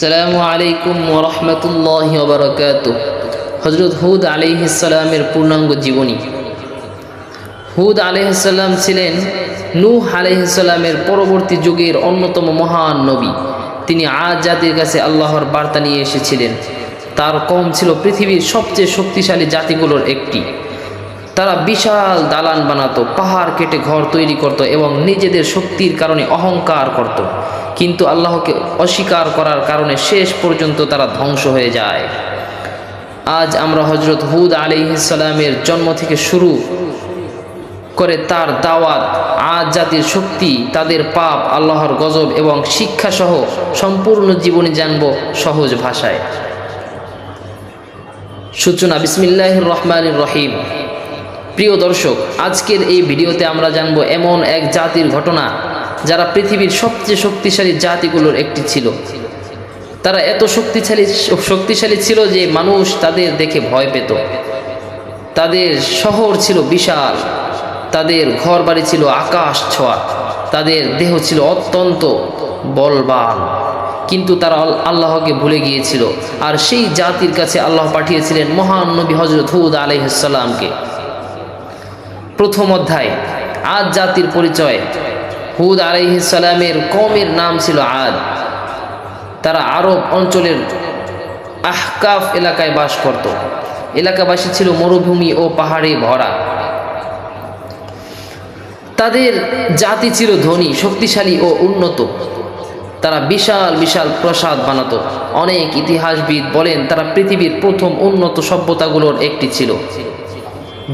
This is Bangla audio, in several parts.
আসসালামু আলাইকুম ওয়া রাহমাতুল্লাহি ওয়া বারাকাতুহু। হযরত হুদ আলাইহিস সালামের পূর্ণাঙ্গ জীবনী। হুদ আলাইহিস সালাম ছিলেন নূহ আলাইহিস সালামের পরবর্তী যুগের অন্যতম মহান নবী। তিনি আদ জাতির কাছে আল্লাহর বার্তা নিয়ে এসেছিলেন। তার কওম ছিল পৃথিবীর সবচেয়ে শক্তিশালী জাতিগুলোর একটি। তারা বিশাল দালান বানাতো, পাহাড় কেটে ঘর তৈরি করত এবং নিজেদের শক্তির কারণে অহংকার করত। কিন্তু আল্লাহকে অস্বীকার করার কারণে শেষ পর্যন্ত তারা ধ্বংস হয়ে যায়। আজ আমরা হযরত হুদ আলাইহিস সালামের জন্ম থেকে শুরু করে তার দাওয়াত, আদ জাতির শক্তি, তাদের পাপ, আল্লাহর গজব এবং শিক্ষাসহ সম্পূর্ণ জীবনী জানব সহজ ভাষায়। সূচনা। বিসমিল্লাহির রহমানির রহিম। প্রিয় দর্শক, আজকের এই ভিডিওতে আমরা জানব এমন এক জাতির ঘটনা যারা পৃথিবীর সবচেয়ে শক্তিশালী জাতিগুলোর একটি ছিল। তারা এত শক্তিশালী ছিল যে মানুষ তাদের দেখে ভয় পেত। তাদের শহর ছিল বিশাল, তাদের ঘরবাড়ি ছিল আকাশ ছোঁয়া, তাদের দেহ ছিল অত্যন্ত বলবান। কিন্তু তারা আল্লাহকে ভুলে গিয়েছিল। আর সেই জাতির কাছে আল্লাহ পাঠিয়েছিলেন মহান নবী হযরত হুদ আলাইহিস সালামকে। প্রথম অধ্যায়, আদ জাতির পরিচয়। হুদ আলাইহিস সালামের কওমের নাম ছিল আদ। তারা আরব অঞ্চলের আহকাফ এলাকায় বাস করত। এলাকাবাসী ছিল মরুভূমি ও পাহাড়ে ভরা। তাদের জাতি ছিল ধনী, শক্তিশালী ও উন্নত। তারা বিশাল বিশাল প্রাসাদ বানাতো। অনেক ইতিহাসবিদ বলেন তারা পৃথিবীর প্রথম উন্নত সভ্যতাগুলোর একটি ছিল।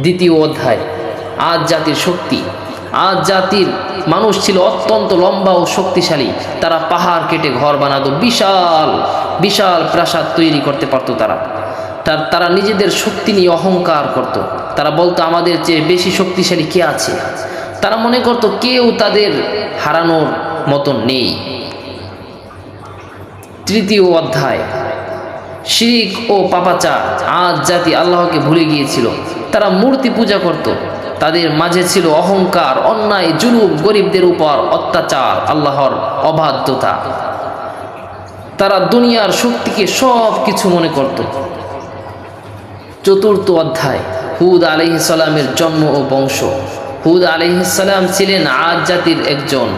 দ্বিতীয় অধ্যায়, আদ জাতির শক্তি। আদ জাতির মানুষ ছিল অত্যন্ত লম্বা ও শক্তিশালী। তারা পাহাড় কেটে ঘর বানাতো, বিশাল বিশাল প্রাসাদ তৈরি করতে পারত। তারা নিজেদের শক্তি নিয়ে অহংকার করত। তারা বলতো আমাদের চেয়ে বেশি শক্তিশালী কে আছে। তারা মনে করত কেউ তাদের হারানোর মতো নেই। তৃতীয় অধ্যায়, শিরক ও পাপাচার। আদ জাতি আল্লাহকে ভুলে গিয়েছিল। তারা মূর্তি পূজা করত। তাদের মাঝে ছিল অহংকার, অন্যায়, জুলুম, গরিবদের উপর অত্যাচার, আল্লাহর অবাধ্যতা। তারা দুনিয়ার শক্তিকে সব কিছু মনে করত। চতুর্থ অধ্যায়, হুদ আলাইহিস সালামের জন্ম ও বংশ। হুদ আলাইহিস সালাম ছিলেন আদ জাতির একজন।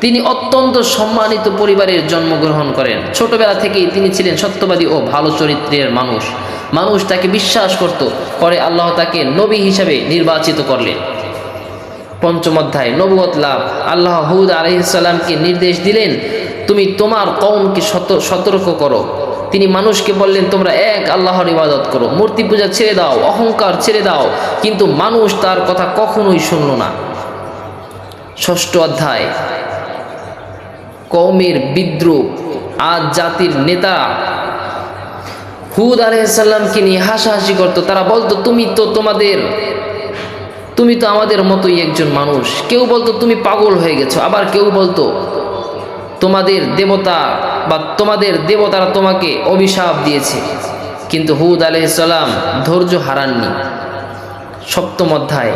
তিনি অত্যন্ত সম্মানিত পরিবারের জন্মগ্রহণ করেন। ছোটবেলা থেকেই তিনি ছিলেন সত্যবাদী ও ভালো চরিত্রের মানুষ। মানুষ তাকে বিশ্বাস করত। পরে আল্লাহ তাকে নবী হিসাবে নির্বাচিত করলেন। পঞ্চম অধ্যায়, নবুয়ত লাভ। আল্লাহ হুদ আলাইহিস সালামকে নির্দেশ দিলেন, তুমি তোমার কওমকে সতর্ক করো। তিনি মানুষকে বললেন, তোমরা এক আল্লাহর ইবাদত করো, মূর্তি পূজা ছেড়ে দাও, অহংকার ছেড়ে দাও। কিন্তু মানুষ তার কথা কখনোই শুনল না। ষষ্ঠ অধ্যায়, কওমের বিদ্রোহ। আদ জাতির নেতা হুদ আলাইহিস সালামকে নিয়ে হাসাহাসি করত। তারা বলতো তুমি তো আমাদের মতোই একজন মানুষ। কেউ বলতো তুমি পাগল হয়ে গেছো, আবার কেউ বলতো তোমাদের দেবতারা তোমাকে অভিশাপ দিয়েছে। কিন্তু হুদ আলাইহিস সালাম ধৈর্য হারাননি। সপ্তম অধ্যায়,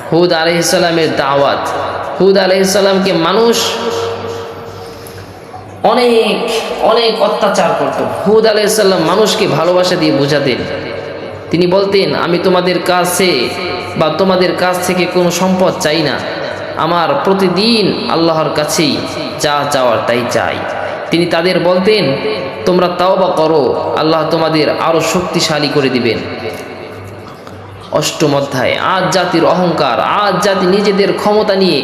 হুদ আলাইহিস সালামের দাওয়াত। হুদ আলাইহিস সালামকে মানুষ অনেক অনেক অত্যাচার করত। হুদ আলাইহিস সালাম মানুষকে ভালোবাসা দিয়ে বোঝাতেন। তিনি বলতেন, আমি তোমাদের কাছ থেকে কোনো সম্পদ চাই না। আমার প্রতিদিন আল্লাহর কাছেই যা চাওয়ার তাই চাই। তিনি তাদের বলতেন, তোমরা তাওবা করো, আল্লাহ তোমাদের আরো শক্তিশালী করে দিবেন। অষ্টম অধ্যায়, আদ জাতির অহংকার। আদ জাতি নিজেদের ক্ষমতা নিয়ে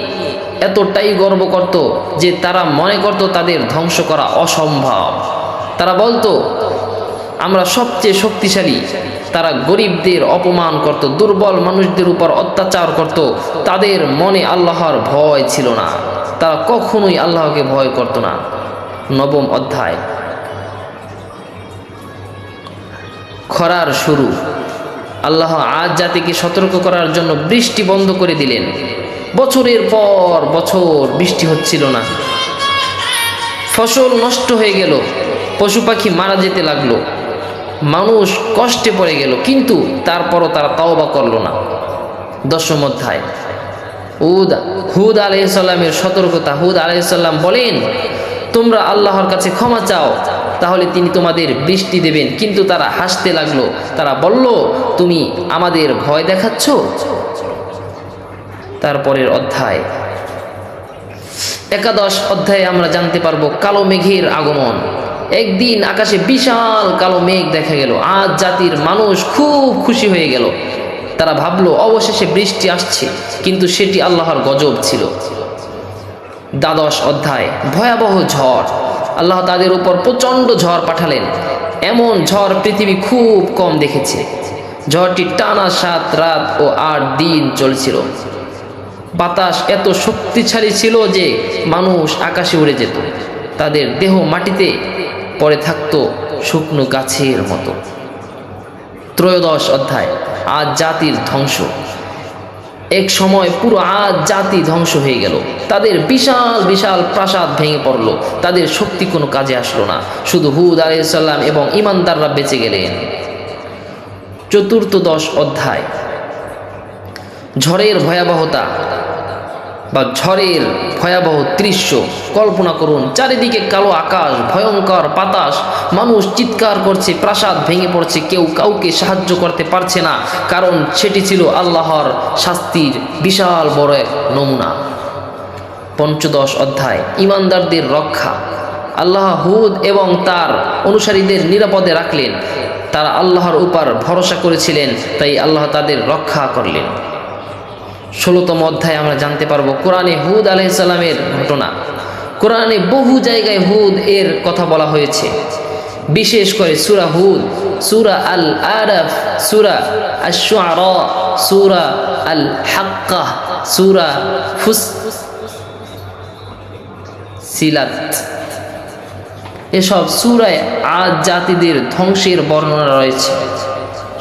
এতটাই গর্ব করত যে তারা মনে করত তাদের ধ্বংস করা অসম্ভব। তারা বলতো আমরা সবচেয়ে শক্তিশালী। তারা গরিবদের অপমান করত, দুর্বল মানুষদের উপর অত্যাচার করত। তাদের মনে আল্লাহর ভয় ছিল না। তারা কখনোই আল্লাহকে ভয় করত না। নবম অধ্যায়, খরার শুরু। আল্লাহ আদ জাতিকে সতর্ক করার জন্য বৃষ্টি বন্ধ করে দিলেন। বছরের পর বছর বৃষ্টি হচ্ছিল না। ফসল নষ্ট হয়ে গেল, পশু পাখি মারা যেতে লাগলো, মানুষ কষ্টে পড়ে গেল। কিন্তু তারপরও তারা তাওবা করল না। দশম অধ্যায়, হুদ আলাইহিস সালামের সতর্কতা। হুদ আলাইহিস সালাম বলেন, তোমরা আল্লাহর কাছে ক্ষমা চাও, তাহলে তিনি তোমাদের বৃষ্টি দেবেন। কিন্তু তারা হাসতে লাগলো, তারা বলল, তুমি আমাদের ভয় দেখাচ্ছ। তারপরের অধ্যায় 11 অধ্যায়ে আমরা জানতে পারবো কালো মেঘের আগমন। একদিন আকাশে বিশাল কালো মেঘ দেখা গেল। আজ জাতির মানুষ খুব খুশি হয়ে গেল। তারা ভাবলো অবশেষে বৃষ্টি আসছে, কিন্তু সেটি আল্লাহর গজব ছিল। 12 অধ্যায় ভয়াবহ ঝড়। আল্লাহ তাদের উপর প্রচণ্ড ঝড় পাঠালেন। এমন ঝড় পৃথিবী খুব কম দেখেছে। ঝড়টি টানা 7 রাত ও 8 দিন চলছিল। বাতাস এত শক্তিশালী ছিল যে মানুষ আকাশে উড়ে যেত, তাদের দেহ মাটিতে পড়ে থাকতো শুকনো গাছের মতো। 13 অধ্যায় আজ জাতির ধ্বংস। এক সময় পুরো আজ জাতি ধ্বংস হয়ে গেল। তাদের বিশাল বিশাল প্রাসাদ ভেঙে পড়ল। তাদের শক্তি কোনো কাজে আসলো না। শুধু হুদ আলাইহিস সালাম এবং ঈমানদাররা বেঁচে গেলেন। 14 অধ্যায় ঝড়ের ভয়াবহতা বা ঝড়ের ভয়াবহ দৃশ্য কল্পনা করুন। চারিদিকে কালো আকাশ, ভয়ঙ্কর বাতাস, মানুষ চিৎকার করছে, প্রাসাদ ভেঙে পড়ছে, কেউ কাউকে সাহায্য করতে পারছে না, কারণ সেটি ছিল আল্লাহর শাস্তির বিশাল বড় এক নমুনা। 15 অধ্যায় ঈমানদারদের রক্ষা। আল্লাহ হুদ এবং তার অনুসারীদের নিরাপদে রাখলেন। তারা আল্লাহর উপর ভরসা করেছিলেন, তাই আল্লাহ তাদের রক্ষা করলেন। 16তম অধ্যায়ে আমরা জানতে পারবো কোরআনে হুদ আলাইহিস সালামের ঘটনা। কোরআনে বহু জায়গায় হুদ এর কথা বলা হয়েছে, বিশেষ করে সূরা হুদ, সূরা আল আরাফ, সূরা আশ-শুআরা, সূরা আল হাক্কাহ, সূরা ফুসসিলাত। এসব সূরায় আজ জাতিদের ধ্বংসের বর্ণনা রয়েছে।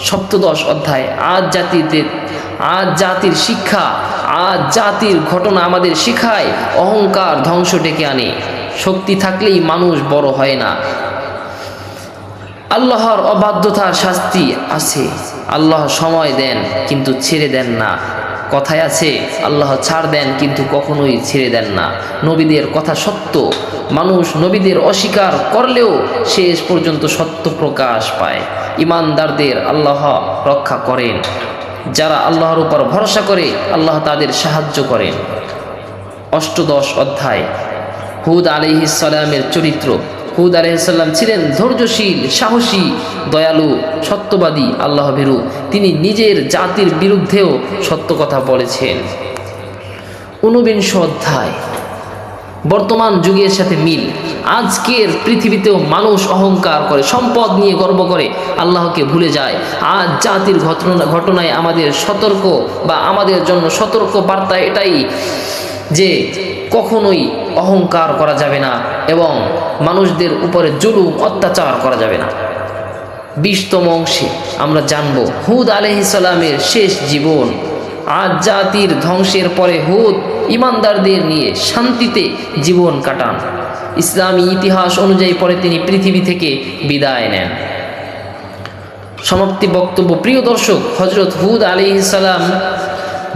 17 অধ্যায় আজ জাতির শিক্ষা। আজ জাতির ঘটনা আমাদের শিখায় অহংকার ধ্বংস ডেকে আনে। শক্তি থাকলেই মানুষ বড় হয় না। আল্লাহর অবাধ্যতার শাস্তি আছে। আল্লাহ সময় দেন কিন্তু ছেড়ে দেন না। কথায় আছে আল্লাহ ছাড় দেন কিন্তু কখনোই ছেড়ে দেন না। নবীদের কথা সত্য। মানুষ নবীদের অস্বীকার করলেও শেষ পর্যন্ত সত্য প্রকাশ পায়। ঈমানদারদের আল্লাহ রক্ষা করেন। যারা আল্লাহর উপর ভরসা করে আল্লাহ তাদের সাহায্য করেন। 18 অধ্যায় হুদ আলাইহিস সালামের চরিত্র। হুদ আলাইহিস সালাম ছিলেন ধৈর্যশীল, সাহসী, দয়ালু, সত্যবাদী, আল্লাহভীরু। তিনি নিজের জাতির বিরুদ্ধেও সত্য কথা বলেছেন। 19 অধ্যায় বর্তমান যুগের সাথে মিল। আজকের পৃথিবীতেও মানুষ অহংকার করে, সম্পদ নিয়ে গর্ব করে, আল্লাহকে ভুলে যায়। আজ জাতির ঘটনায় আমাদের সতর্ক বা আমাদের জন্য সতর্ক বার্তা এটাই যে কখনোই অহংকার করা যাবে না এবং মানুষদের উপরে জুলুম অত্যাচার করা যাবে না। 20তম অংশে আমরা জানব হুদ আলাইহিস সালামের শেষ জীবন। আজ জাতির ধ্বংসের পরে হুদ ঈমানদারদের নিয়ে শান্তিতে জীবন কাটান। ইসলামী ইতিহাস অনুযায়ী পরে তিনি পৃথিবী থেকে বিদায় নেন। সমাপ্তি বক্তব্য। প্রিয় দর্শক, হযরত হুদ আলাইহিস সালাম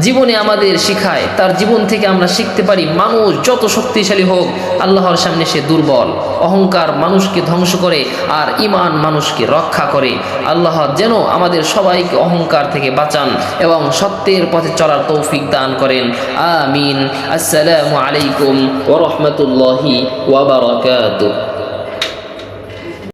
জীবনে আমাদের শিখায়, তার জীবন থেকে আমরা শিখতে পারি মানুষ যত শক্তিশালী হোক আল্লাহর সামনে সে দুর্বল। অহংকার মানুষকে ধ্বংস করে আর ঈমান মানুষকে রক্ষা করে। আল্লাহ যেন আমাদের সবাইকে অহংকার থেকে বাঁচান এবং সত্যের পথে চলার তৌফিক দান করেন। আমিন। আসসালামু আলাইকুম ওয়া রাহমাতুল্লাহি ওয়া বারাকাতুহু।